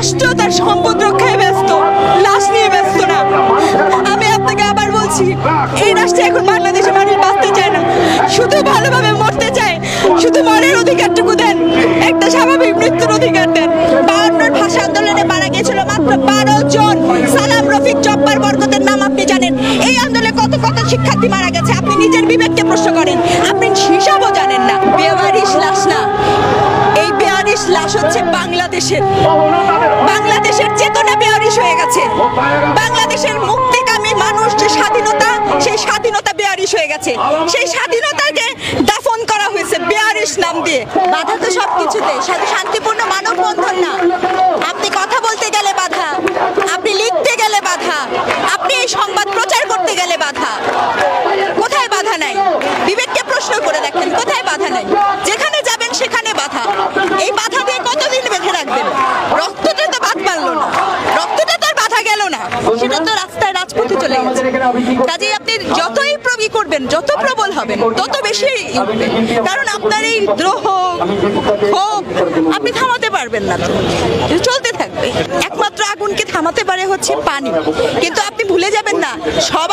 রাষ্ট্র তার সম্পদ রক্ষায় ব্যস্ত, লাশ নিয়ে ব্যস্ত না। আমি আপনাকে আবার বলছি, এই রাষ্ট্রে এখন বাংলাদেশের মানুষ বাঁচতে চায় না, শুধু ভালোভাবে মরতে চায়। শুধু মরার অধিকারটুকু দেন, একটা স্বাভাবিক মৃত্যুর অধিকার দেন। 52 ভাষা আন্দোলনে মারা গিয়েছিল মাত্র 12 জন। সালাম, রফিক, জব্বার, বরকতের নাম আপনি জানেন। এই আন্দোলনে কত কত শিক্ষার্থী মারা গেছে, আপনি নিজের বিবেককে প্রশ্ন করেন। আপনি হিসাবও জানেন না। বেওয়ারিশ লাশ না, এই বেওয়ারিশ লাশ হচ্ছে বাংলাদেশের চেতনা বেওয়ারিশ হয়ে গেছে। বাংলাদেশের মুক্তিকামী মানুষ যে স্বাধীনতা, সেই স্বাধীনতা বেওয়ারিশ হয়ে গেছে। সেই স্বাধীনতাকে দাফন করা হয়েছে বেওয়ারিশ নাম দিয়ে। বাধা তো সবকিছুতে, শান্তিপূর্ণ মানববন্ধন না। আপনি কথা বলতে গেলে বাধা, আপনি লিখতে গেলে বাধা, আপনি এই সংবাদ প্রচার করতে গেলে বাধা। কোথায় বাধা নাই? বিবেককে প্রশ্ন করে দেখেন, কোথায় বাধা নাই? যেখানে যাবেন সেখানে বাধা। এই বাধা দিয়ে কতদিন বেঁধে রাখবেন? রক্তটা তো বাদ পারলো না, রক্তটা তো আর বাধা গেল না, সেটা তো রাস্তায় রাজপথে চলে গেছে। কাজেই আপনি যতই প্রবি করবেন, যত প্রবল হবেন, তত বেশি উঠবে। কারণ আপনার এই দ্রোহ, ক্ষোভ আপনি থামাতে পারবেন না, তো চলতে থাকবে। একমাত্র আগুনকে থামাতে পারে হচ্ছে পানি। কিন্তু আপনি ভুলে যাবেন না, সব